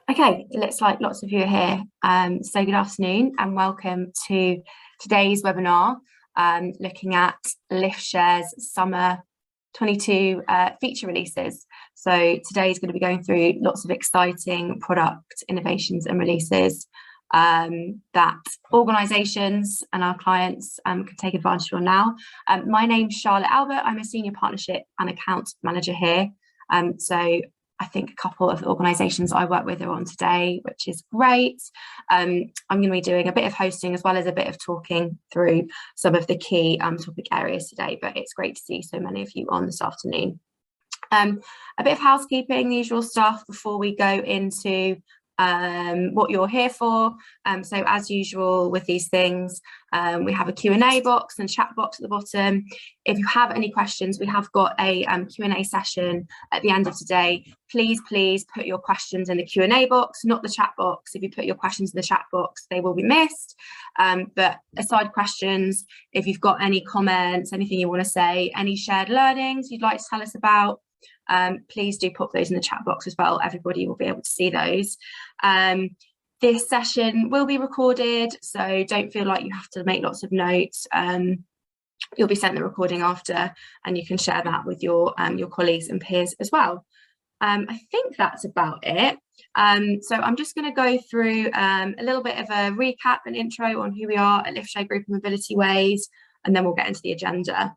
Okay, it looks like lots of you are here. So good afternoon and welcome to today's webinar, looking at Liftshare's Summer 22 feature releases. So today is going to be going through lots of exciting product innovations and releases that organisations and our clients can take advantage of now. My name's Charlotte Albert. I'm a Senior Partnership and Account Manager here. So I think a couple of the organisations I work with are on today, which is great. I'm going to be doing a bit of hosting as well as a bit of talking through some of the key topic areas today, but it's great to see so many of you on this afternoon. A bit of housekeeping, the usual stuff before we go into what you're here for. So as usual with these things, we have a Q&A box and chat box at the bottom. If you have any questions, we have got a Q&A session at the end of today. Please put your questions in the Q&A box, not the chat box. If you put your questions in the chat box, they will be missed. But aside questions, if you've got any comments, anything you want to say, any shared learnings you'd like to tell us about, please do pop those in the chat box as well. Everybody will be able to see those. This session will be recorded, so don't feel like you have to make lots of notes. You'll be sent the recording after, and you can share that with your colleagues and peers as well. I think that's about it. So I'm just going to go through a little bit of a recap and intro on who we are at Liftshare Group and Mobilityways, and then we'll get into the agenda.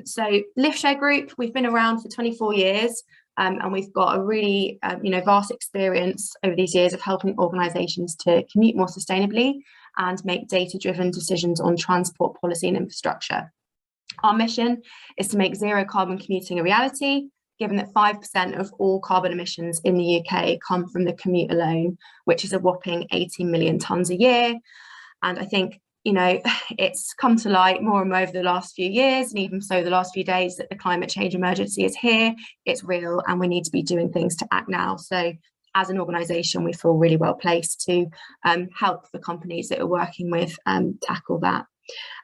So Liftshare Group, we've been around for 24 years, and we've got a really vast experience over these years of helping organisations to commute more sustainably and make data-driven decisions on transport policy and infrastructure. Our mission is to make zero carbon commuting a reality, given that 5% of all carbon emissions in the UK come from the commute alone, which is a whopping 18 million tonnes a year. And I think it's come to light more and more over the last few years, and even so the last few days, that the climate change emergency is here, it's real, and we need to be doing things to act now. So as an organisation, we feel really well placed to help the companies that are working with tackle that.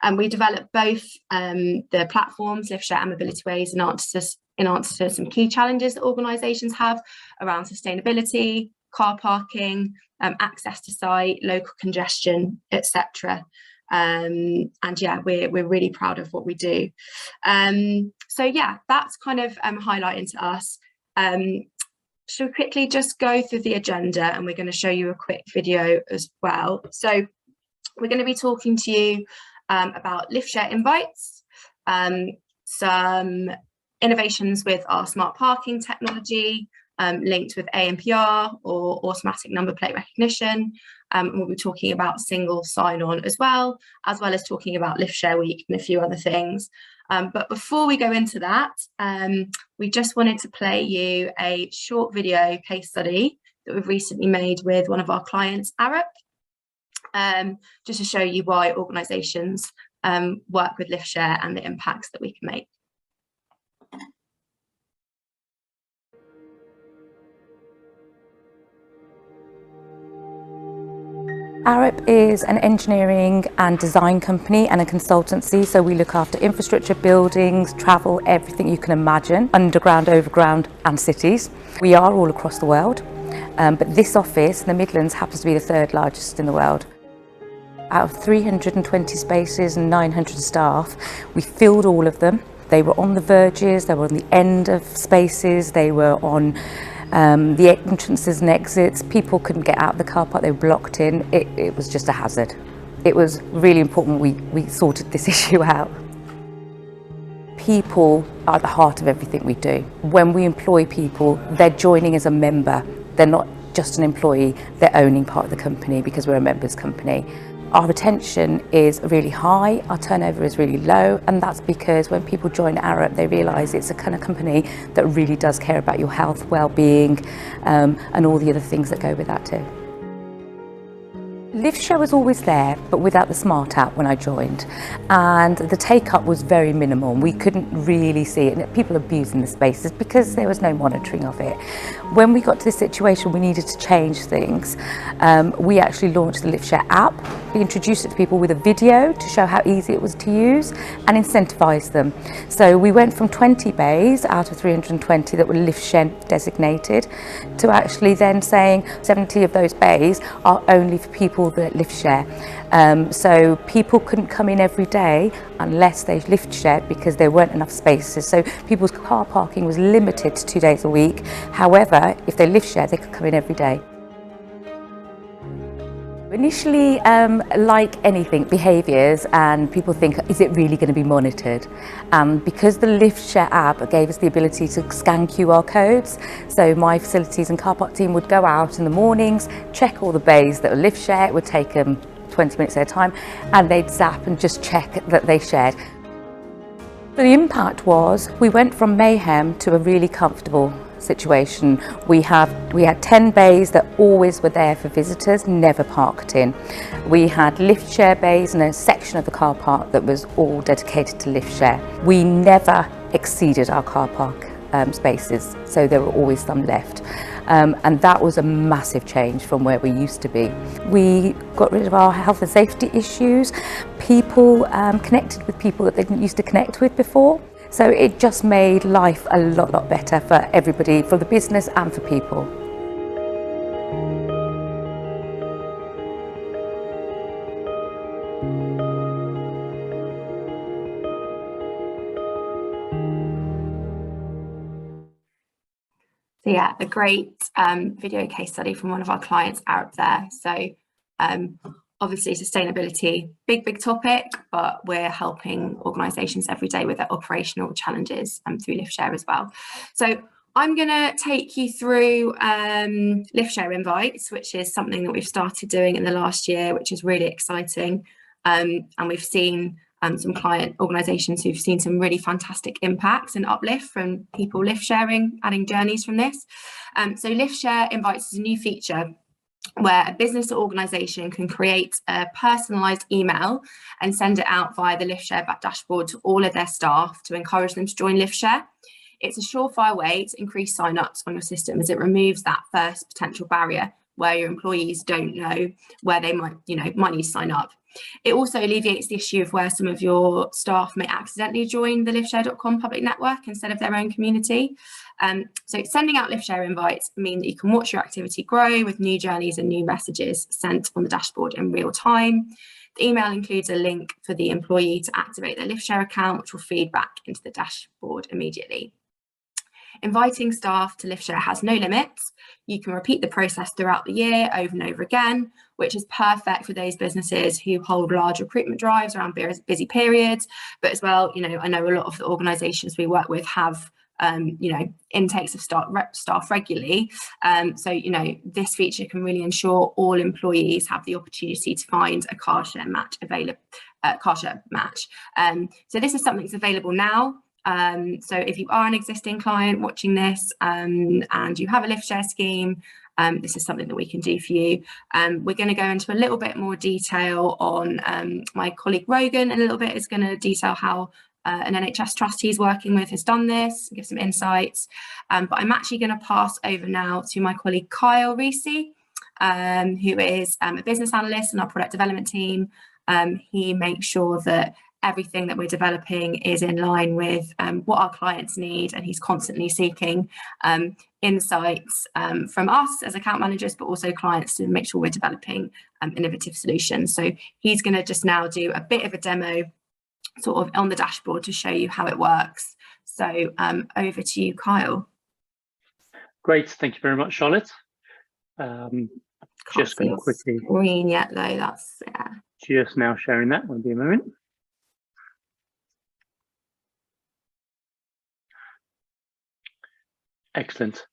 And we develop both the platforms, Liftshare and Mobilityways, in answer to some key challenges that organisations have around sustainability, car parking, access to site, local congestion, etc. And yeah, we're really proud of what we do. So yeah, that's kind of highlighting to us. Should we quickly just go through the agenda, and we're going to show you a quick video as well. So we're going to be talking to you about Liftshare Invites, some innovations with our smart parking technology, linked with ANPR or automatic number plate recognition. And we'll be talking about single sign-on as well as talking about Liftshare Week and a few other things. But before we go into that, we just wanted to play you a short video case study that we've recently made with one of our clients, ARUP, just to show you why organisations work with Liftshare and the impacts that we can make. ARUP is an engineering and design company and a consultancy, so we look after infrastructure, buildings, travel, everything you can imagine, underground, overground and cities. We are all across the world, but this office in the Midlands happens to be the third largest in the world. Out of 320 spaces and 900 staff, we filled all of them. They were on the verges, they were on the end of spaces, they were on the entrances and exits. People couldn't get out of the car park, they were blocked in. It was just a hazard. It was really important we sorted this issue out. People are at the heart of everything we do. When we employ people, they're joining as a member. They're not just an employee, they're owning part of the company because we're a members company. Our retention is really high, our turnover is really low, and that's because when people join ARUP, they realise it's a kind of company that really does care about your health, well-being, and all the other things that go with that too. Liftshare was always there, but without the smart app when I joined. And the take-up was very minimal. We couldn't really see it. People abusing the spaces because there was no monitoring of it. When we got to this situation, we needed to change things. We actually launched the Liftshare app. We introduced it to people with a video to show how easy it was to use and incentivize them. So we went from 20 bays out of 320 that were Liftshare designated to actually then saying 70 of those bays are only for people that Liftshare. So people couldn't come in every day unless they Liftshare because there weren't enough spaces. So people's car parking was limited to 2 days a week. However, if they Liftshare, they could come in every day. Initially, like anything, behaviours, and people think, is it really going to be monitored? Because the Liftshare app gave us the ability to scan QR codes, so my facilities and car park team would go out in the mornings, check all the bays that were Liftshare. It would take them 20 minutes at a time, and they'd zap and just check that they shared. So the impact was, we went from mayhem to a really comfortable situation. We had 10 bays that always were there for visitors, never parked in. We had Liftshare bays and a section of the car park that was all dedicated to Liftshare. We never exceeded our car park spaces, so there were always some left. And that was a massive change from where we used to be. We got rid of our health and safety issues. People connected with people that they didn't used to connect with before. So it just made life a lot better for everybody, for the business and for people. So yeah, a great video case study from one of our clients out there. So obviously sustainability, big topic, but we're helping organisations every day with their operational challenges through Liftshare as well. So I'm going to take you through Liftshare Invites, which is something that we've started doing in the last year, which is really exciting. And we've seen some client organisations who've seen some really fantastic impacts and uplift from people Liftshare, adding journeys from this. So Liftshare Invites is a new feature where a business or organisation can create a personalised email and send it out via the Liftshare dashboard to all of their staff to encourage them to join Liftshare. It's a surefire way to increase sign-ups on your system, as it removes that first potential barrier where your employees don't know where they might need to sign up. It also alleviates the issue of where some of your staff may accidentally join the liftshare.com public network instead of their own community. So sending out Liftshare invites mean that you can watch your activity grow with new journeys and new messages sent on the dashboard in real time. The email includes a link for the employee to activate their Liftshare account, which will feed back into the dashboard immediately. Inviting staff to Liftshare has no limits. You can repeat the process throughout the year over and over again, which is perfect for those businesses who hold large recruitment drives around busy periods. But as well, I know a lot of the organisations we work with have intakes of staff regularly. So this feature can really ensure all employees have the opportunity to find a car share match available. So this is something that's available now. So if you are an existing client watching this and you have a Liftshare scheme, this is something that we can do for you. We're going to go into a little bit more detail on my colleague Rogan. A little bit is going to detail how an NHS trust he's working with has done this, give some insights. But I'm actually going to pass over now to my colleague Kyle Reese, who is a business analyst in our product development team. He makes sure that everything that we're developing is in line with what our clients need, and he's constantly seeking insights from us as account managers, but also clients, to make sure we're developing innovative solutions. So he's going to just now do a bit of a demo sort of on the dashboard to show you how it works. So over to you, Kyle. Great, thank you very much, Charlotte. Just going to quickly screen yet though, that's just now sharing that. Won't be a moment. Excellent.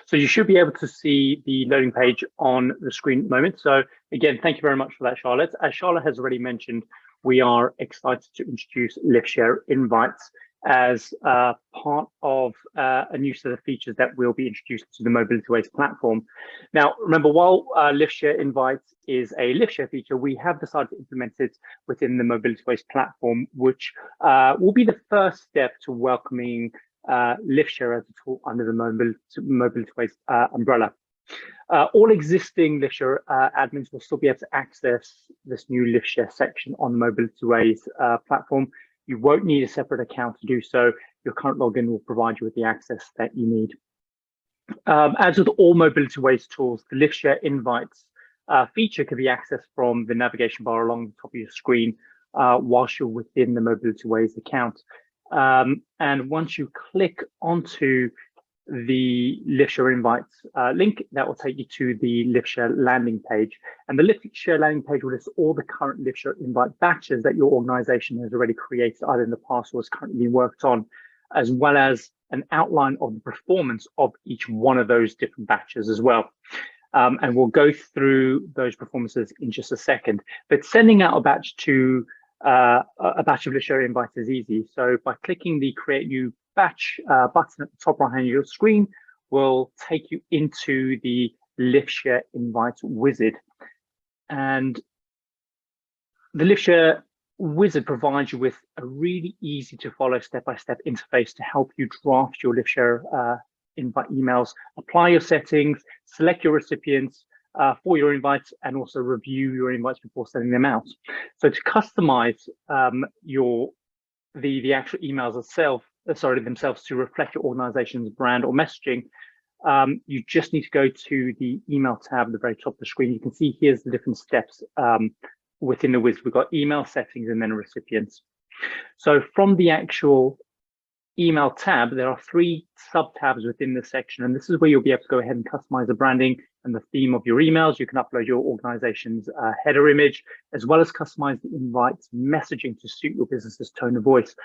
So you should be able to see the loading page on the screen at the moment. So again, thank you very much for that, Charlotte. As Charlotte has already mentioned, we are excited to introduce Liftshare Invites as part of a new set of features that will be introduced to the Mobilityways platform. Now, remember, while Liftshare Invites is a Liftshare feature, we have decided to implement it within the Mobilityways platform, which will be the first step to welcoming Liftshare as a tool under the Mobilityways umbrella. All existing Liftshare admins will still be able to access this new Liftshare section on the Mobilityways platform. You won't need a separate account to do so. Your current login will provide you with the access that you need. As with all Mobilityways tools, the Liftshare Invites feature can be accessed from the navigation bar along the top of your screen whilst you're within the Mobilityways account. And once you click onto the Liftshare Invites link, that will take you to the Liftshare landing page. And the Liftshare landing page will list all the current Liftshare Invite batches that your organization has already created, either in the past or is currently being worked on, as well as an outline of the performance of each one of those different batches as well. And we'll go through those performances in just a second. But sending out a batch to a batch of Liftshare Invites is easy. So by clicking the Create New Batch button at the top right hand of your screen will take you into the Liftshare Invites wizard. And the Liftshare wizard provides you with a really easy to follow step-by-step interface to help you draft your Liftshare invite emails, apply your settings, select your recipients for your invites, and also review your invites before sending them out. So to customize the actual emails themselves to reflect your organization's brand or messaging, you just need to go to the email tab at the very top of the screen. You can see here's the different steps within the wizard. We've got email settings and then recipients. So from the actual email tab, there are 3 sub tabs within this section, and this is where you'll be able to go ahead and customize the branding and the theme of your emails. You can upload your organization's header image, as well as customize the invites messaging to suit your business's tone of voice.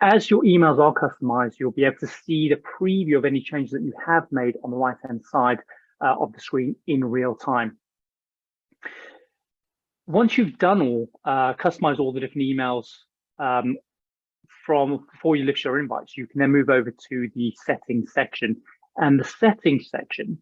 As your emails are customized, you'll be able to see the preview of any changes that you have made on the right-hand side of the screen in real time. Once you've done customize all the different emails for your Liftshare Invites, you can then move over to the settings section. And the settings section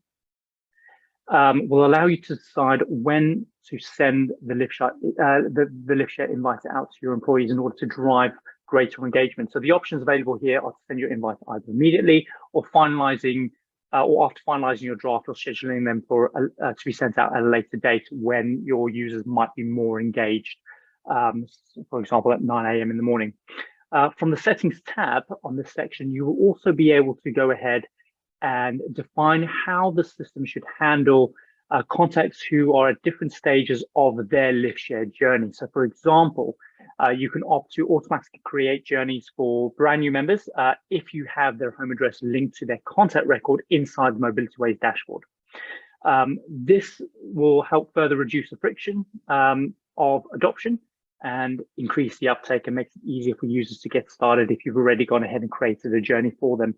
will allow you to decide when to send the Liftshare Invite out to your employees in order to drive greater engagement. So the options available here are to send your invite either immediately or finalizing, or after finalizing your draft, or scheduling them for to be sent out at a later date when your users might be more engaged. For example, at 9 a.m. in the morning. From the settings tab on this section, you will also be able to go ahead and define how the system should handle contacts who are at different stages of their Liftshare journey. So for example, you can opt to automatically create journeys for brand new members if you have their home address linked to their contact record inside the Mobilityways dashboard. This will help further reduce the friction of adoption and increase the uptake, and makes it easier for users to get started if you've already gone ahead and created a journey for them.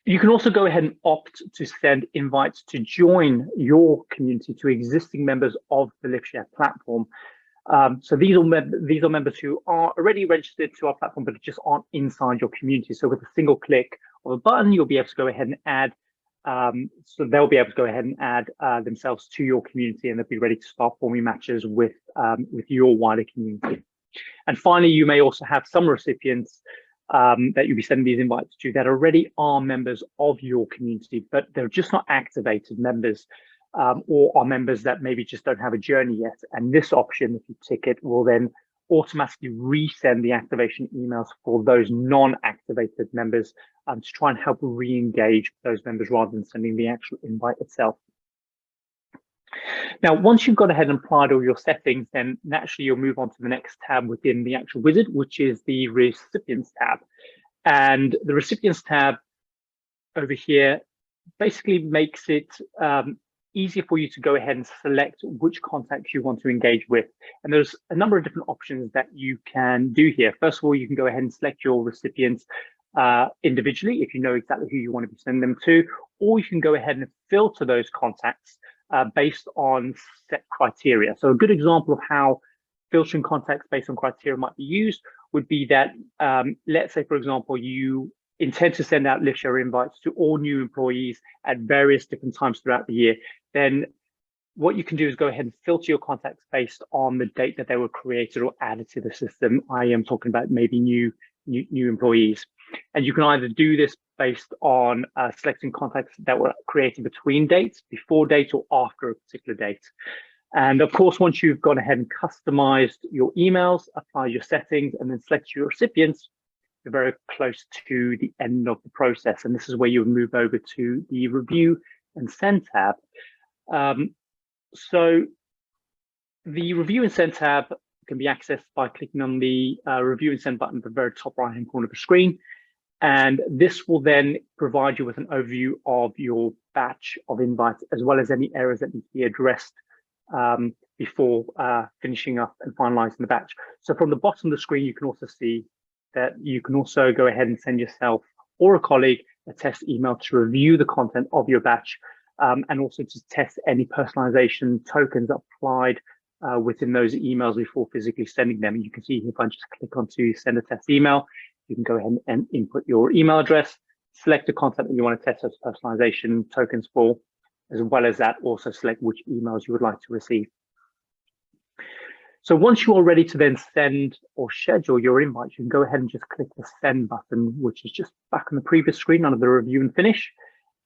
You can also go ahead and opt to send invites to join your community to existing members of the Liftshare platform. So these are members who are already registered to our platform, but just aren't inside your community. So with a single click of a button, you'll be able to go ahead and add. So they'll be able to go ahead and add themselves to your community, and they'll be ready to start forming matches with your wider community. And finally, you may also have some recipients that you'll be sending these invites to that already are members of your community, but they're just not activated members, or are members that maybe just don't have a journey yet. And this option, if you tick it, will then automatically resend the activation emails for those non-activated members to try and help re-engage those members rather than sending the actual invite itself. Now, once you've gone ahead and applied all your settings, then naturally you'll move on to the next tab within the actual wizard, which is the recipients tab. And the recipients tab over here basically makes it easier for you to go ahead and select which contacts you want to engage with. And there's a number of different options that you can do here. First of all, you can go ahead and select your recipients individually if you know exactly who you want to be sending them to, or you can go ahead and filter those contacts based on set criteria. So a good example of how filtering contacts based on criteria might be used would be that, let's say, for example, you intend to send out Liftshare invites to all new employees at various different times throughout the year. Then what you can do is go ahead and filter your contacts based on the date that they were created or added to the system. I am talking about maybe new employees. And you can either do this based on selecting contacts that were created between dates, before date, or after a particular date. And of course, once you've gone ahead and customized your emails, applied your settings, and then select your recipients, you're very close to the end of the process. And this is where you would move over to the review and send tab. So the review and send tab can be accessed by clicking on the review and send button at the very top right hand corner of the screen. And this will then provide you with an overview of your batch of invites, as well as any errors that need to be addressed before finishing up and finalizing the batch. So from the bottom of the screen, you can also see that you can also go ahead and send yourself or a colleague a test email to review the content of your batch, and also to test any personalization tokens applied within those emails before physically sending them. And you can see if I just click onto send a test email, you can go ahead and input your email address, select the content that you want to test those personalization tokens for, as well as that also select which emails you would like to receive. So once you are ready to then send or schedule your invites, you can go ahead and just click the send button, which is just back on the previous screen under the review and finish.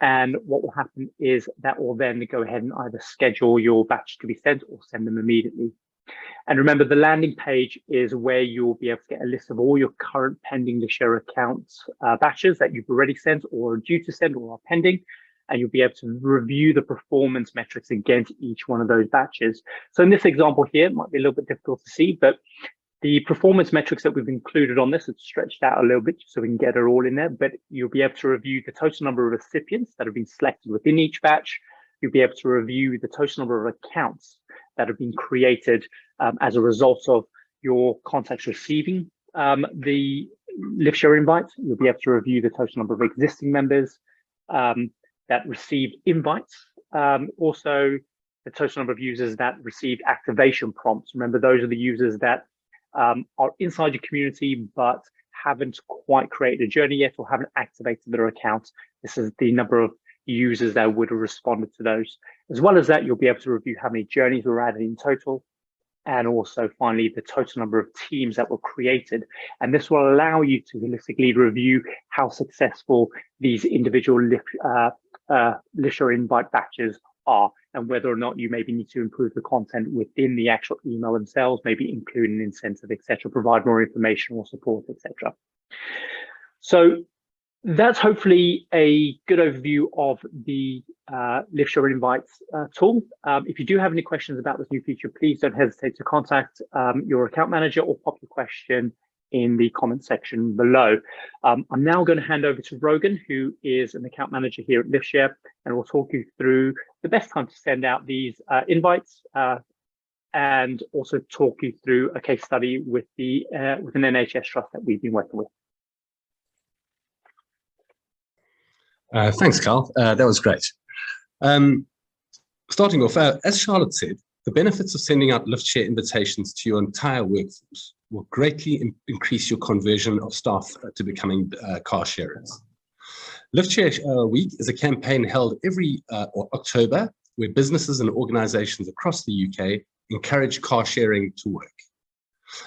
And what will happen is that will then go ahead and either schedule your batch to be sent or send them immediately. And remember, the landing page is where you'll be able to get a list of all your current pending Liftshare accounts batches that you've already sent or are due to send or are pending. And you'll be able to review the performance metrics against each one of those batches. So in this example here, it might be a little bit difficult to see, but the performance metrics that we've included on this, it's stretched out a little bit so we can get it all in there, but you'll be able to review the total number of recipients that have been selected within each batch. You'll be able to review the total number of accounts that have been created as a result of your contacts receiving the Liftshare invite. You'll be able to review the total number of existing members that received invites. Also, the total number of users that received activation prompts. Remember, those are the users that are inside your community, but haven't quite created a journey yet or haven't activated their accounts. This is the number of users that would have responded to those. As well as that, you'll be able to review how many journeys were added in total, and also finally the total number of teams that were created. And this will allow you to holistically review how successful these individual Liftshare invite batches are, and whether or not you maybe need to improve the content within the actual email themselves, maybe include an incentive, etc., provide more information or support, etc. So that's hopefully a good overview of the Liftshare Invites tool. If you do have any questions about this new feature, please don't hesitate to contact your account manager or pop your question in the comment section below. I'm now going to hand over to Rogan, who is an account manager here at Liftshare, and we'll talk you through the best time to send out these invites, and also talk you through a case study with the with an NHS trust that we've been working with. Thanks, Carl. That was great. Starting off, as Charlotte said, the benefits of sending out Liftshare invitations to your entire workforce will greatly increase your conversion of staff to becoming car sharers. Liftshare Week is a campaign held every October where businesses and organizations across the UK encourage car sharing to work.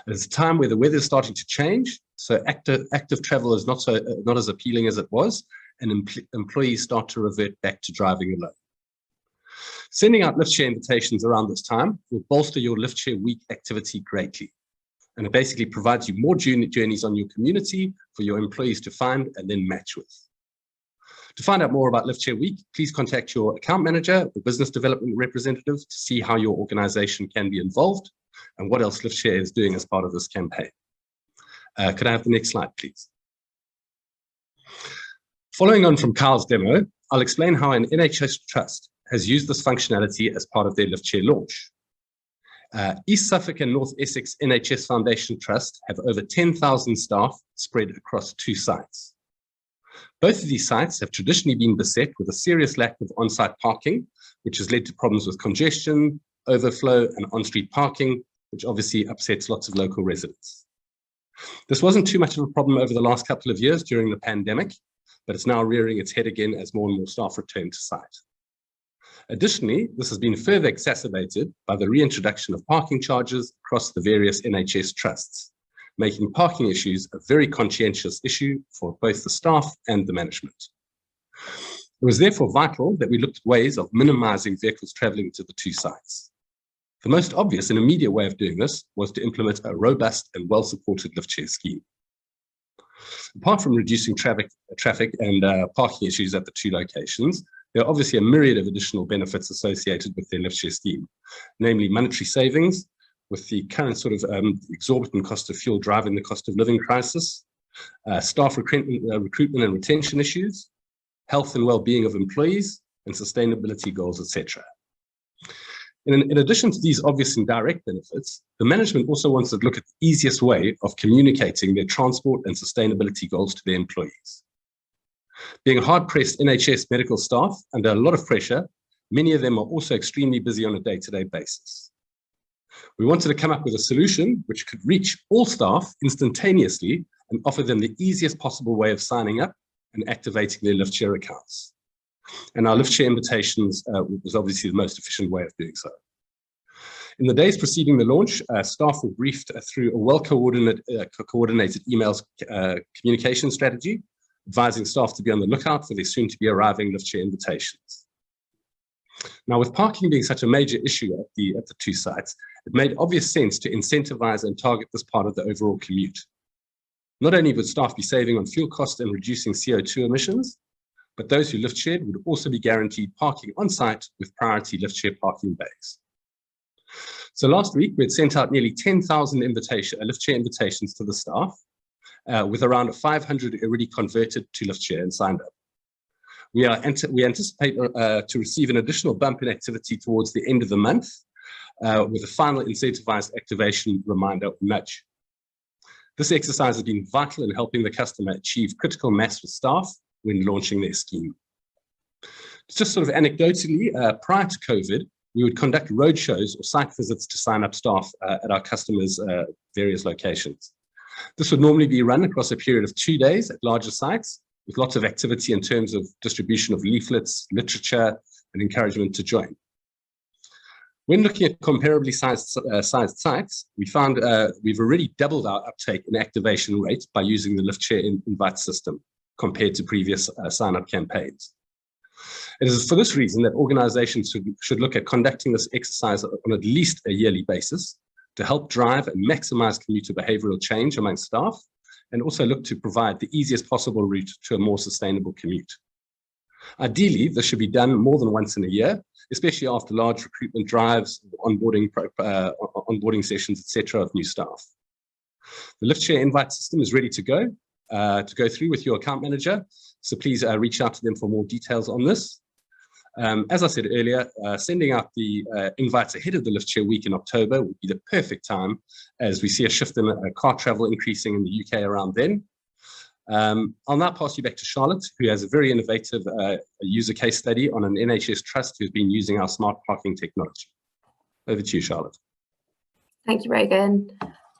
It's a time where the weather is starting to change, so active travel is not as appealing as it was, and employees start to revert back to driving alone. Sending out Liftshare invitations around this time will bolster your Liftshare Week activity greatly. And it basically provides you more journeys on your community for your employees to find and then match with. To find out more about Liftshare Week, please contact your account manager or business development representative to see how your organization can be involved and what else Liftshare is doing as part of this campaign. Could I have the next slide, please? Following on from Carl's demo, I'll explain how an NHS trust has used this functionality as part of their Liftshare launch. East Suffolk and North Essex NHS Foundation Trust have over 10,000 staff spread across 2 sites. Both of these sites have traditionally been beset with a serious lack of on-site parking, which has led to problems with congestion, overflow, and on-street parking, which obviously upsets lots of local residents. This wasn't too much of a problem over the last couple of years during the pandemic, but it's now rearing its head again as more and more staff return to site. Additionally, this has been further exacerbated by the reintroduction of parking charges across the various NHS trusts, making parking issues a very conscientious issue for both the staff and the management. It was therefore vital that we looked at ways of minimizing vehicles traveling to the two sites. The most obvious and immediate way of doing this was to implement a robust and well-supported lift share scheme. Apart from reducing traffic and parking issues at the two locations, there are obviously a myriad of additional benefits associated with their lift share scheme, namely monetary savings, with the current sort of exorbitant cost of fuel driving the cost of living crisis, staff recruitment and retention issues, health and well-being of employees, and sustainability goals, etc. In addition to these obvious and direct benefits, the management also wants to look at the easiest way of communicating their transport and sustainability goals to their employees. Being hard-pressed NHS medical staff under a lot of pressure, many of them are also extremely busy on a day-to-day basis. We wanted to come up with a solution which could reach all staff instantaneously and offer them the easiest possible way of signing up and activating their Liftshare accounts. And our Liftshare invitations was obviously the most efficient way of doing so. In the days preceding the launch, staff were briefed through a well-coordinated emails communication strategy, advising staff to be on the lookout for their soon-to-be arriving Liftshare invitations. Now, with parking being such a major issue at the two sites, it made obvious sense to incentivize and target this part of the overall commute. Not only would staff be saving on fuel costs and reducing CO2 emissions, but those who lift shared would also be guaranteed parking on site with priority lift share parking bays. So last week, we had sent out nearly 10,000 lift share invitations to the staff, with around 500 already converted to lift share and signed up. We anticipate to receive an additional bump in activity towards the end of the month, with a final incentivized activation reminder or nudge. This exercise has been vital in helping the customer achieve critical mass with staff when launching their scheme. Just sort of anecdotally, prior to COVID, we would conduct roadshows or site visits to sign up staff at our customers' various locations. This would normally be run across a period of 2 days at larger sites, with lots of activity in terms of distribution of leaflets, literature, and encouragement to join. When looking at comparably sized sites, we found we've already doubled our uptake in activation rate by using the Liftshare Invites system compared to previous sign-up campaigns. It is for this reason that organizations should look at conducting this exercise on at least a yearly basis to help drive and maximize commuter behavioral change among staff, and also look to provide the easiest possible route to a more sustainable commute. Ideally, this should be done more than once in a year, especially after large recruitment drives, onboarding sessions, etc. of new staff. The Liftshare Invite system is ready to go through with your account manager, so please reach out to them for more details on this. As I said earlier, sending out the invites ahead of the Liftshare week in October would be the perfect time, as we see a shift in car travel increasing in the UK around then. I'll now pass you back to Charlotte, who has a very innovative user case study on an NHS trust who's been using our smart parking technology. Over to you, Charlotte. Thank you, Reagan.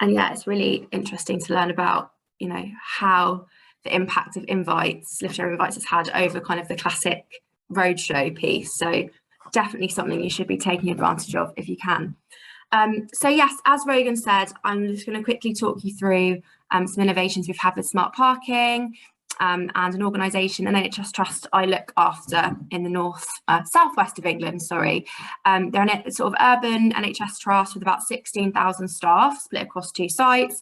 And yeah, it's really interesting to learn about, you know, how the impact of invites, Liftshare Invites, has had over kind of the classic roadshow piece. So definitely something you should be taking advantage of if you can. So yes, as Reagan said, I'm just going to quickly talk you through some innovations we've had with smart parking and an organisation, an NHS trust I look after in the southwest of England, sorry. They're a sort of urban NHS trust with about 16,000 staff split across 2 sites.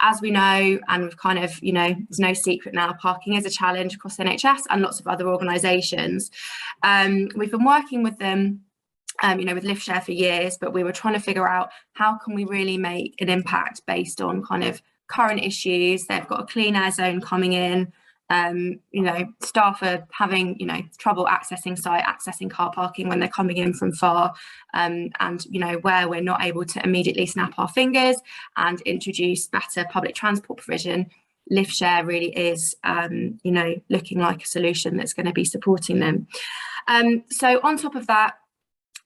As we know, and we've kind of, you know, there's no secret now, parking is a challenge across the NHS and lots of other organisations. We've been working with them, you know, with Liftshare for years, but we were trying to figure out how can we really make an impact based on kind of current issues. They've got a clean air zone coming in. You know, staff are having, you know, trouble accessing car parking when they're coming in from far, and, you know, where we're not able to immediately snap our fingers and introduce better public transport provision, Liftshare really is, you know, looking like a solution that's going to be supporting them. So on top of that,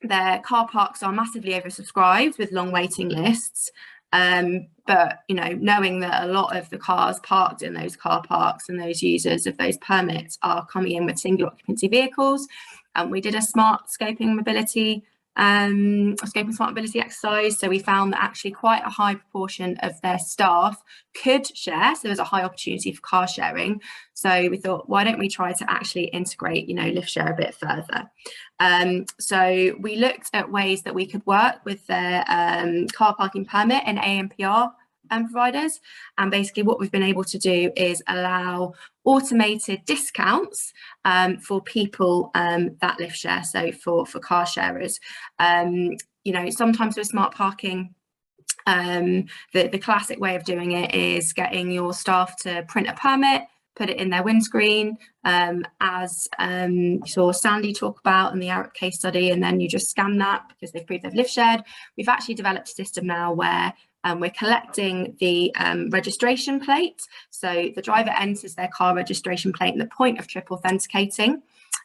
their car parks are massively oversubscribed with long waiting lists. But knowing that a lot of the cars parked in those car parks and those users of those permits are coming in with single occupancy vehicles, we did a smart scoping smart mobility exercise. So we found that actually quite a high proportion of their staff could share. So there's a high opportunity for car sharing. So we thought, why don't we try to actually integrate, Liftshare a bit further? So we looked at ways that we could work with their car parking permit and ANPR providers, and basically what we've been able to do is allow automated discounts for people that Liftshare, so for car sharers. Sometimes with smart parking, the classic way of doing it is getting your staff to print a permit, put it in their windscreen, as you saw Sandy talk about in the ARUP case study, and then you just scan that because they've proved they've lift shared. We've actually developed a system now where we're collecting the registration plate. So the driver enters their car registration plate in the point of trip authenticating.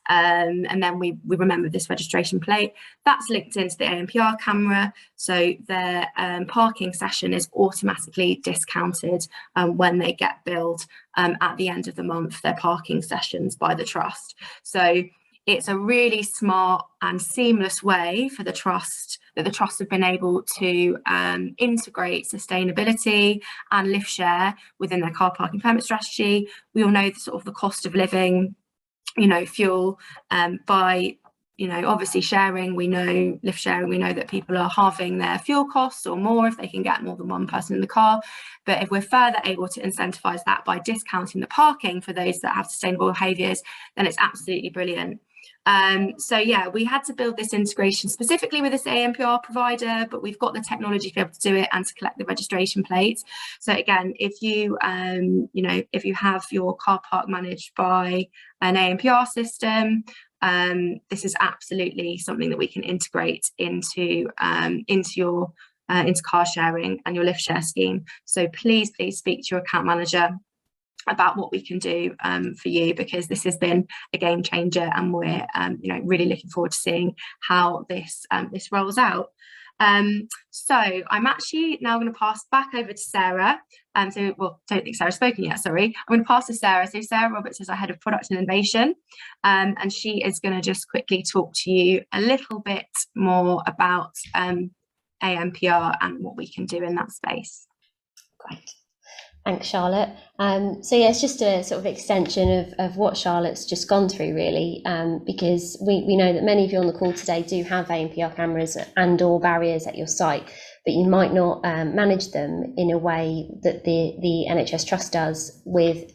And then we remember this registration plate. That's linked into the ANPR camera, so their parking session is automatically discounted when they get billed at the end of the month, their parking sessions by the trust. So it's a really smart and seamless way for the trust have been able to integrate sustainability and Liftshare within their car parking permit strategy. We all know the cost of living, fuel, by obviously sharing. We know lift sharing, we know that people are halving their fuel costs or more if they can get more than one person in the car. But if we're further able to incentivize that by discounting the parking for those that have sustainable behaviors, then it's absolutely brilliant. So yeah, we had to build this integration specifically with this ANPR provider, but we've got the technology to be able to do it and to collect the registration plates. So again, if you if you have your car park managed by an ANPR system, this is absolutely something that we can integrate into your into car sharing and your Liftshare scheme. So please speak to your account manager about what we can do for you, because this has been a game changer, and we're really looking forward to seeing how this rolls out. So I'm actually now going to pass back over to Sarah. Don't think Sarah's spoken yet, sorry. I'm going to pass to Sarah. So Sarah Roberts is our Head of Product and Innovation, and she is going to just quickly talk to you a little bit more about ANPR and what we can do in that space. Great. Thanks, Charlotte. So yeah, it's just a sort of extension of what Charlotte's just gone through, really, because we know that many of you on the call today do have ANPR cameras and or barriers at your site, but you might not manage them in a way that the NHS Trust does with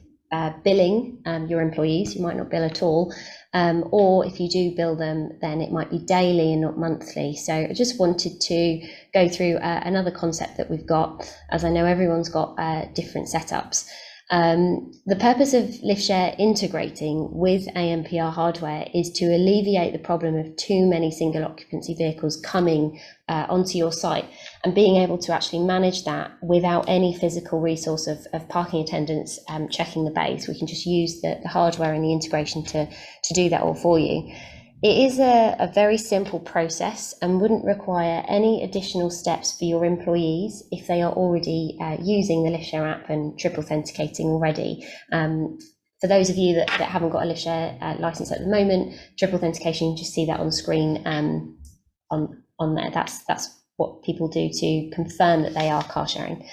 billing your employees. You might not bill at all, or if you do bill them, then it might be daily and not monthly. So I just wanted to go through another concept that we've got, as I know everyone's got different setups. The purpose of Liftshare integrating with ANPR hardware is to alleviate the problem of too many single occupancy vehicles coming onto your site, and being able to actually manage that without any physical resource of parking attendants checking the base. We can just use the hardware and the integration to do that all for you. It is a very simple process and wouldn't require any additional steps for your employees if they are already using the Liftshare app and triple authenticating already. For those of you that haven't got a Liftshare license at the moment, triple authentication, you just see that on screen on there. That's what people do to confirm that they are car sharing.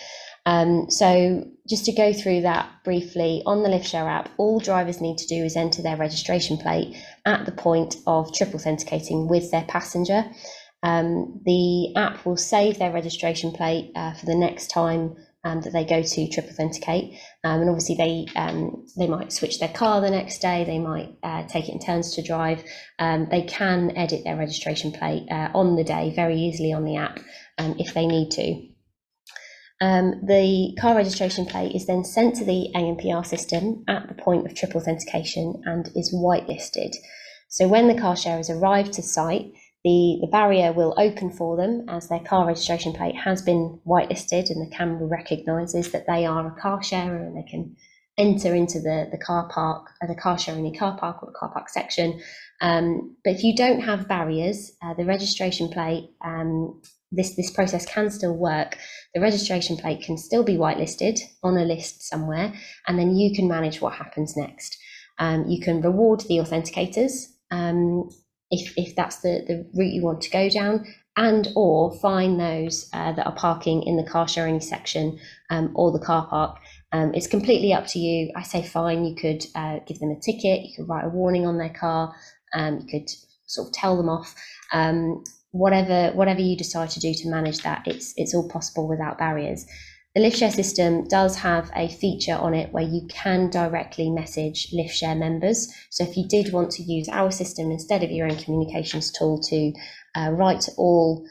So just to go through that briefly, on the Liftshare app, all drivers need to do is enter their registration plate at the point of triple authenticating with their passenger. The app will save their registration plate for the next time that they go to triple authenticate, and obviously they might switch their car the next day, they might take it in turns to drive. They can edit their registration plate on the day very easily on the app if they need to. The car registration plate is then sent to the ANPR system at the point of triple authentication and is whitelisted. So when the car sharers arrive to site, the barrier will open for them as their car registration plate has been whitelisted, and the camera recognises that they are a car sharer and they can enter into the car park, the car sharing car park or the car park section, But if you don't have barriers, the registration plate, this process can still work. The registration plate can still be whitelisted on a list somewhere, and then you can manage what happens next. You can reward the authenticators if that's the route you want to go down, and or fine those that are parking in the car sharing section or the car park. It's completely up to you. I say fine, you could give them a ticket, you could write a warning on their car, you could sort of tell them off. Whatever you decide to do to manage that, it's all possible without barriers. The Liftshare system does have a feature on it where you can directly message Liftshare members. So if you did want to use our system instead of your own communications tool to write to all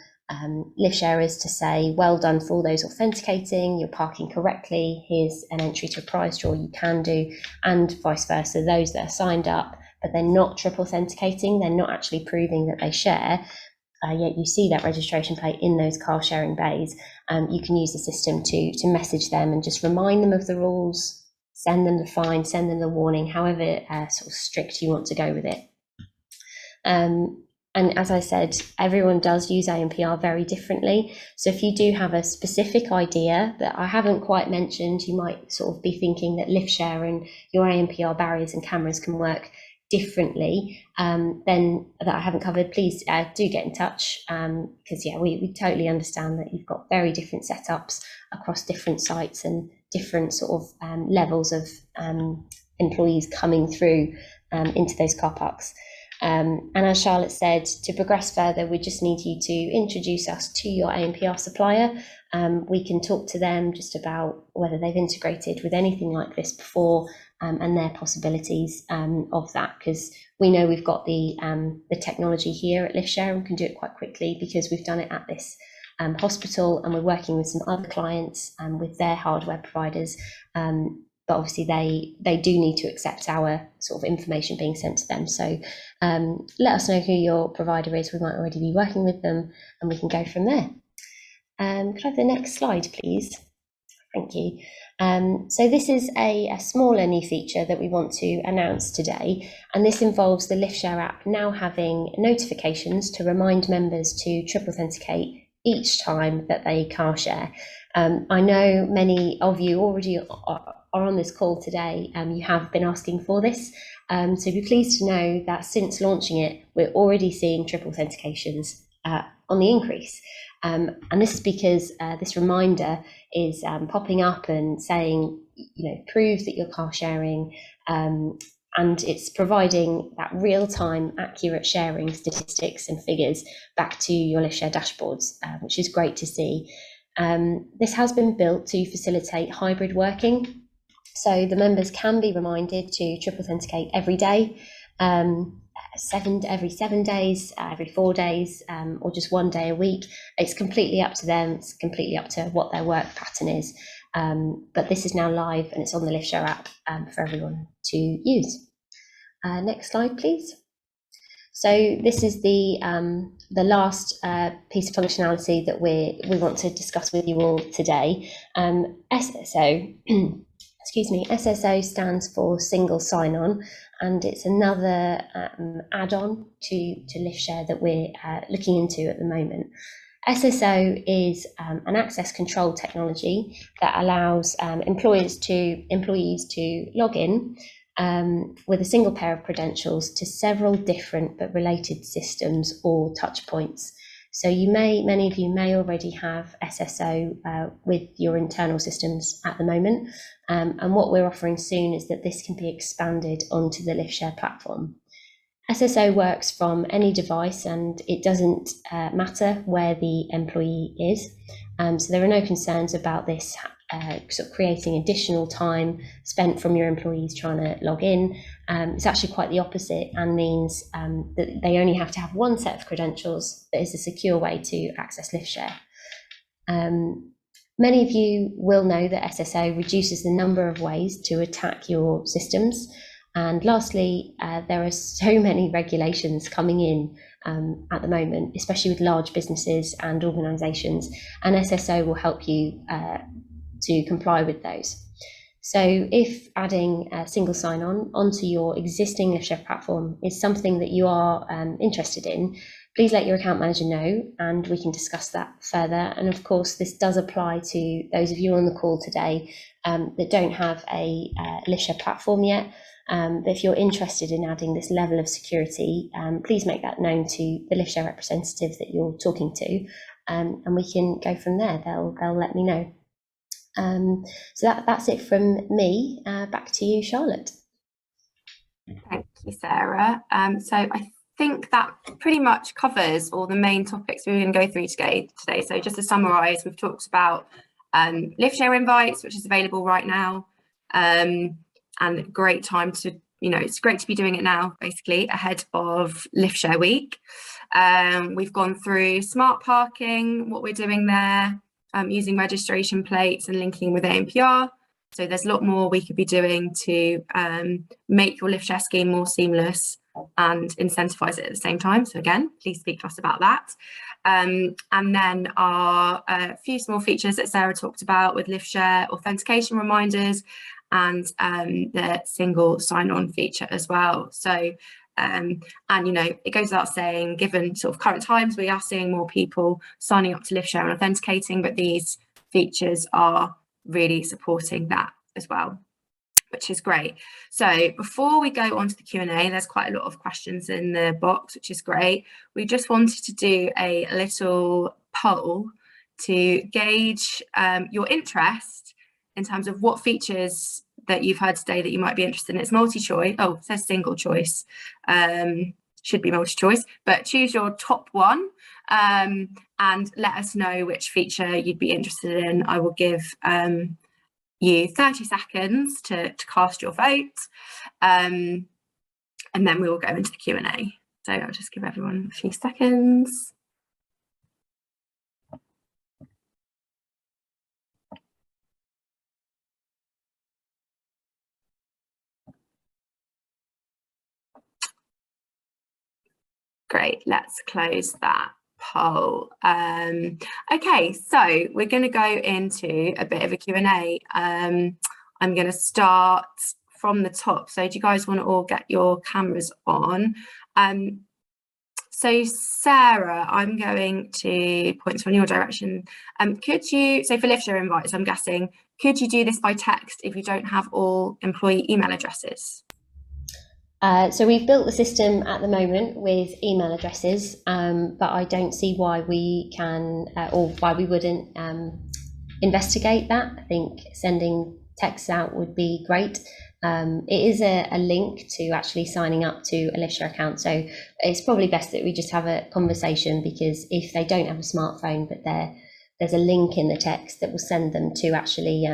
Liftsharers to say, well done for all those authenticating, you're parking correctly, here's an entry to a prize draw you can do, and vice versa, those that are signed up but they're not triple authenticating, they're not actually proving that they share, yet you see that registration plate in those car sharing bays, you can use the system to message them and just remind them of the rules, send them the fine, send them the warning, however sort of strict you want to go with it. And as I said, everyone does use ANPR very differently. So if you do have a specific idea that I haven't quite mentioned, you might sort of be thinking that Liftshare and your ANPR barriers and cameras can work differently, then that I haven't covered, please do get in touch, because yeah, we totally understand that you've got very different setups across different sites and different sort of levels of employees coming through into those car parks. And as Charlotte said, to progress further, we just need you to introduce us to your ANPR supplier. We can talk to them just about whether they've integrated with anything like this before, and their possibilities of that, because we know we've got the technology here at Liftshare and can do it quite quickly because we've done it at this hospital, and we're working with some other clients with their hardware providers. But obviously they do need to accept our sort of information being sent to them. So let us know who your provider is. We might already be working with them and we can go from there. Could I have the next slide, please? Thank you. So this is a smaller new feature that we want to announce today, and this involves the Liftshare app now having notifications to remind members to triple authenticate each time that they car share. I know many of you already are on this call today, you have been asking for this, so be pleased to know that since launching it, we're already seeing triple authentications on the increase. And this is because this reminder is popping up and saying, prove that you're car sharing, and it's providing that real-time accurate sharing statistics and figures back to your Liftshare dashboards, which is great to see. This has been built to facilitate hybrid working, so the members can be reminded to triple authenticate every day, every 7 days, every 4 days, or just 1 day a week. It's completely up to them. It's completely up to what their work pattern is. But this is now live and it's on the Liftshare app for everyone to use. Next slide, please. So this is the last piece of functionality that we want to discuss with you all today. SSO. Excuse me, SSO stands for single sign-on, and it's another add-on to Liftshare that we're looking into at the moment. SSO is an access control technology that allows employees to log in with a single pair of credentials to several different but related systems or touch points. So many of you may already have SSO with your internal systems at the moment, and what we're offering soon is that this can be expanded onto the Liftshare platform. SSO works from any device and it doesn't matter where the employee is, so there are no concerns about this sort of creating additional time spent from your employees trying to log in. It's actually quite the opposite, and means that they only have to have one set of credentials that is a secure way to access Liftshare. Many of you will know that SSO reduces the number of ways to attack your systems. And lastly, there are so many regulations coming in at the moment, especially with large businesses and organisations, and SSO will help you to comply with those. So if adding a single sign-on onto your existing Liftshare platform is something that you are interested in, please let your account manager know and we can discuss that further. And of course, this does apply to those of you on the call today that don't have a Liftshare platform yet. But if you're interested in adding this level of security, please make that known to the Liftshare representative that you're talking to, and we can go from there. They'll let me know. So that's it from me. Back to you, Charlotte. Thank you, Sarah. So I think that pretty much covers all the main topics we're going to go through today. So just to summarise, we've talked about Liftshare Invites, which is available right now, and a great time to, it's great to be doing it now, basically ahead of Liftshare Week. We've gone through smart parking, what we're doing there, using registration plates and linking with ANPR. So there's a lot more we could be doing to make your Liftshare scheme more seamless and incentivise it at the same time. So again, please speak to us about that. And then our few small features that Sarah talked about with Liftshare authentication reminders and the single sign-on feature as well. So and it goes without saying, given sort of current times, we are seeing more people signing up to Liftshare and authenticating, but these features are really supporting that as well, which is great. So before we go on to the Q&A, there's quite a lot of questions in the box, which is great. We just wanted to do a little poll to gauge your interest in terms of what features that you've heard today that you might be interested in. It's multi-choice. Oh, it says single choice. Should be multi-choice, but choose your top one and let us know which feature you'd be interested in. I will give you 30 seconds to cast your vote, and then we will go into the Q&A. So I'll just give everyone a few seconds. Great, let's close that poll. Okay, so we're going to go into a bit of a Q&A. I'm going to start from the top. So do you guys want to all get your cameras on? So Sarah, I'm going to point in your direction. Could you, so for Liftshare Invites, I'm guessing, could you do this by text if you don't have all employee email addresses? So we've built the system at the moment with email addresses, but I don't see why we can or why we wouldn't investigate that. I think sending texts out would be great. It is a link to actually signing up to a Liftshare account, so it's probably best that we just have a conversation, because if they don't have a smartphone but there's a link in the text that will send them to actually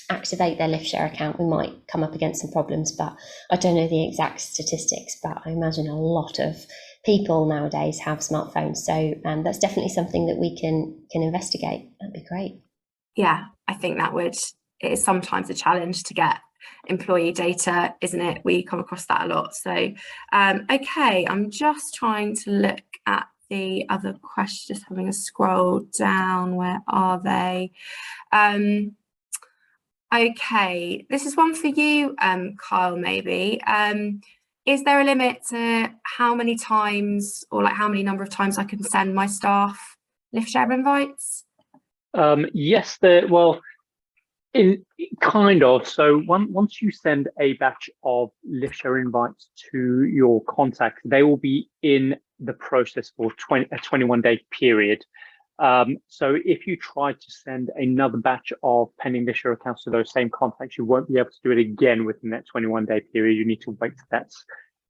activate their Liftshare account, we might come up against some problems. But I don't know the exact statistics, but I imagine a lot of people nowadays have smartphones. So that's definitely something that we can investigate. That'd be great. Yeah, I think it is sometimes a challenge to get employee data, isn't it? We come across that a lot. So, okay, I'm just trying to look at the other questions, just having a scroll down. Where are they? Okay, this is one for you, Kyle, maybe. Is there a limit to how many times, or like how many number of times I can send my staff Liftshare invites? Yes, kind of. So once you send a batch of Liftshare invites to your contacts, they will be in the process for a 21-day period. So if you try to send another batch of pending Liftshare accounts to those same contacts, you won't be able to do it again within that 21-day period. You need to wait till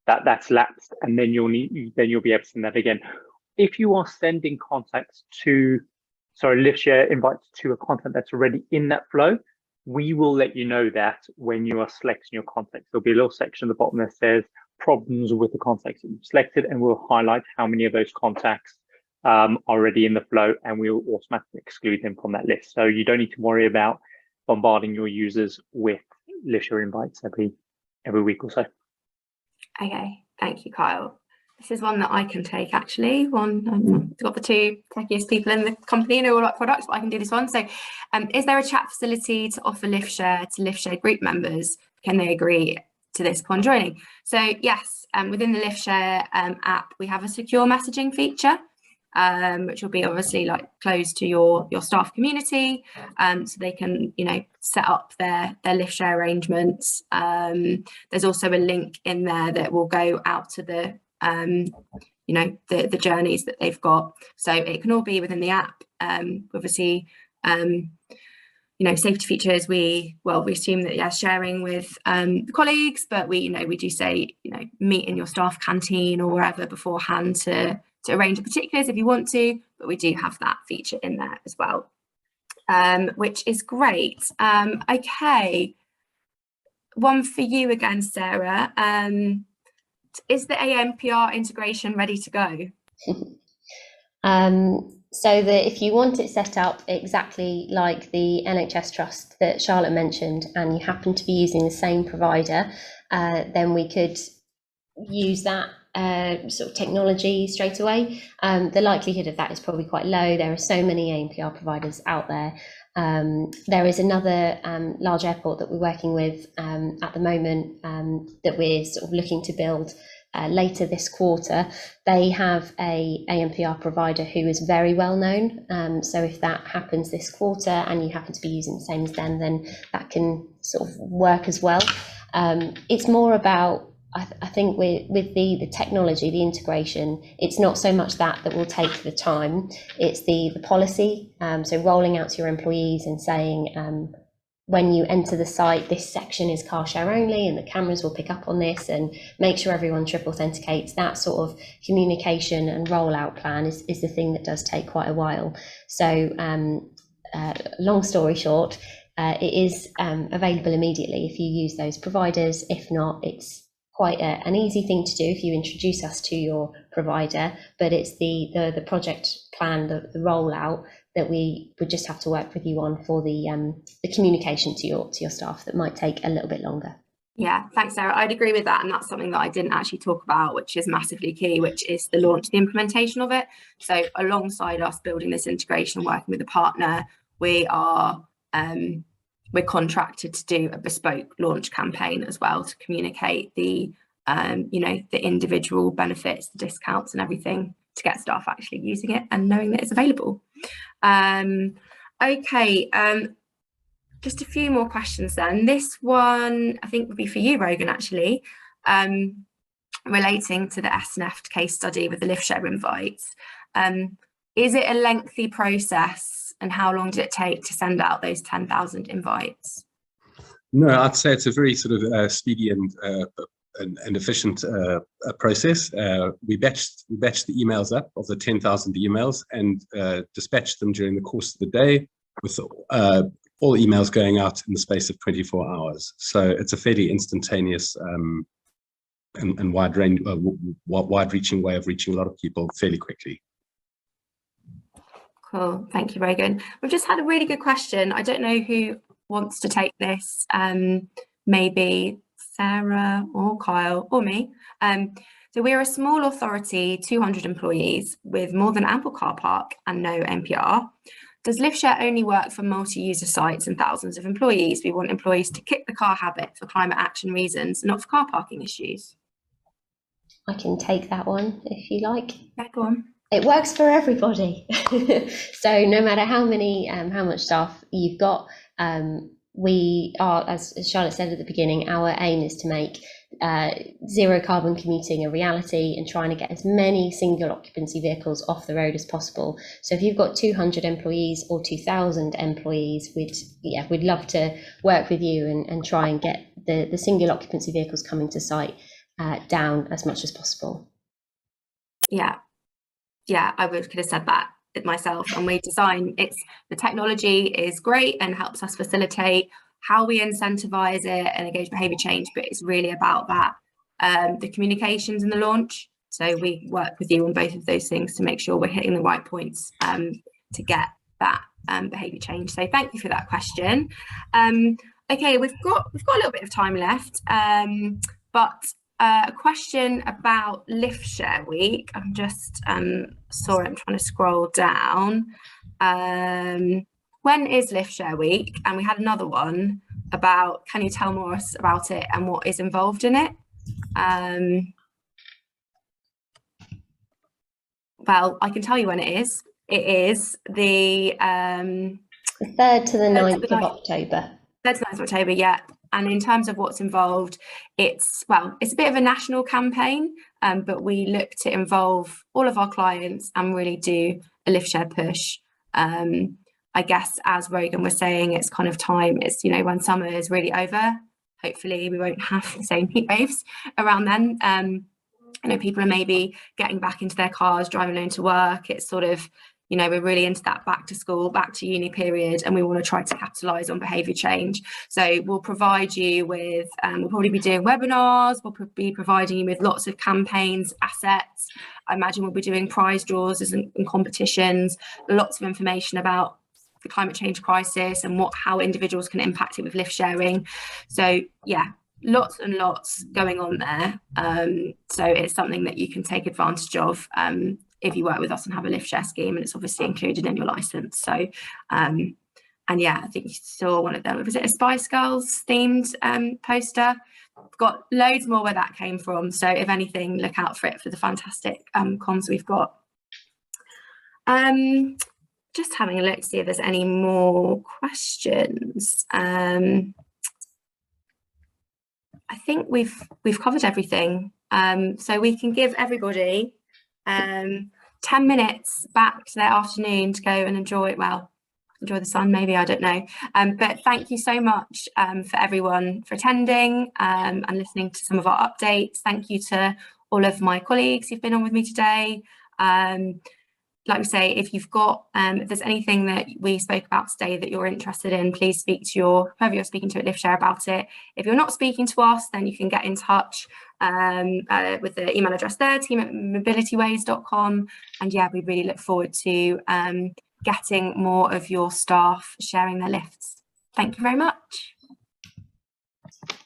that's lapsed, and then you'll be able to send that again. If you are sending Liftshare invites to a contact that's already in that flow, we will let you know that when you are selecting your contacts. There'll be a little section at the bottom that says problems with the contacts that you've selected, and we'll highlight how many of those contacts already in the flow, and we'll automatically exclude them from that list. So you don't need to worry about bombarding your users with Liftshare invites every week or so. Okay, thank you, Kyle. This is one that I can take actually. I've got the two techiest people in the company know all about products, but I can do this one. So is there a chat facility to offer Liftshare to Liftshare group members? Can they agree to this upon joining? So yes, within the Liftshare app, we have a secure messaging feature, which will be obviously like closed to your staff community, so they can, you know, set up their Liftshare arrangements. There's also a link in there that will go out to the you know, the journeys that they've got, so it can all be within the app. Obviously, you know, safety features, we assume that, yeah, sharing with the colleagues, but we do say, you know, meet in your staff canteen or wherever beforehand to arrange the particulars if you want to, but we do have that feature in there as well, which is great. Okay, one for you again, Sarah. Is the ANPR integration ready to go? So that if you want it set up exactly like the NHS Trust that Charlotte mentioned, and you happen to be using the same provider, then we could use that sort of technology straight away. The likelihood of that is probably quite low. There are so many ANPR providers out there. There is another large airport that we're working with at the moment that we're sort of looking to build later this quarter. They have a ANPR provider who is very well known. So if that happens this quarter and you happen to be using the same as them, then that can sort of work as well. It's more about, I think with the technology, the integration, it's not so much that will take the time, it's the policy. So rolling out to your employees and saying, when you enter the site, this section is car share only and the cameras will pick up on this, and make sure everyone triple authenticates. That sort of communication and rollout plan is the thing that does take quite a while. So long story short, it is available immediately if you use those providers. If not, it's quite an easy thing to do if you introduce us to your provider, but it's the project plan, the rollout, that we would just have to work with you on for the communication to your staff that might take a little bit longer. Yeah, thanks, Sarah. I'd agree with that, and that's something that I didn't actually talk about, which is massively key, which is the launch, the implementation of it. So alongside us building this integration, working with a partner, we are we're contracted to do a bespoke launch campaign as well to communicate the you know, the individual benefits, the discounts and everything, to get staff actually using it and knowing that it's available. Okay, just a few more questions then. This one I think would be for you, Rogan, actually, relating to the SNF case study with the Liftshare Invites. Is it a lengthy process, and how long did it take to send out those 10,000 invites? No, I'd say it's a very sort of speedy and efficient process. We batched the emails up of the 10,000 emails and dispatched them during the course of the day, with all emails going out in the space of 24 hours. So it's a fairly instantaneous and wide-reaching way of reaching a lot of people fairly quickly. Cool, thank you, Rogan. We've just had a really good question. I don't know who wants to take this, maybe Sarah or Kyle or me. So we're a small authority, 200 employees with more than ample car park and no NPR. Does Liftshare only work for multi-user sites and thousands of employees? We want employees to kick the car habit for climate action reasons, not for car parking issues. I can take that one if you like. Yeah, go on. It works for everybody. So no matter how much staff you've got, we are, as Charlotte said at the beginning, our aim is to make zero carbon commuting a reality and trying to get as many single occupancy vehicles off the road as possible. So if you've got 200 employees or 2,000 employees, we'd love to work with you and try and get the single occupancy vehicles coming to site down as much as possible. Yeah, I could have said that myself. And we design, the technology is great and helps us facilitate how we incentivize it and engage behavior change, but it's really about that, the communications and the launch. So we work with you on both of those things to make sure we're hitting the right points to get that behavior change. So thank you for that question. Okay, we've got a little bit of time left, but a question about Liftshare Week. I'm just sorry, I'm trying to scroll down. When is Liftshare Week? And we had another one about, can you tell more about it and what is involved in it? Well, I can tell you when it is. It is the 3rd to the 9th of October. 3rd to 9th of October, yeah. And in terms of what's involved, it's a bit of a national campaign, but we look to involve all of our clients and really do a Liftshare push. I guess, as Rogan was saying, it's kind of time, it's, you know, when summer is really over, hopefully we won't have the same heat waves around then. I know people are maybe getting back into their cars, driving home to work. It's sort of, you know, we're really into that back to school, back to uni period, and we want to try to capitalise on behaviour change. So we'll provide you with, we'll probably be doing webinars, we'll be providing you with lots of campaigns, assets. I imagine we'll be doing prize draws and competitions, lots of information about the climate change crisis and how individuals can impact it with lift sharing. So yeah, lots and lots going on there. So it's something that you can take advantage of if you work with us and have a lift share scheme, and it's obviously included in your license. So and yeah, I think you saw one of them. Was it a Spice Girls themed poster? Got loads more where that came from. So if anything, look out for it for the fantastic comms we've got. Just having a look to see if there's any more questions. I think we've covered everything. So we can give everybody 10 minutes back to their afternoon to go and enjoy the sun, maybe, I don't know. But thank you so much for everyone for attending and listening to some of our updates. Thank you to all of my colleagues who've been on with me today. Like we say, if you've got, if there's anything that we spoke about today that you're interested in, please speak to whoever you're speaking to at Liftshare about it. If you're not speaking to us, then you can get in touch with the email address there, team@mobilityways.com. And yeah, we really look forward to getting more of your staff sharing their lifts. Thank you very much.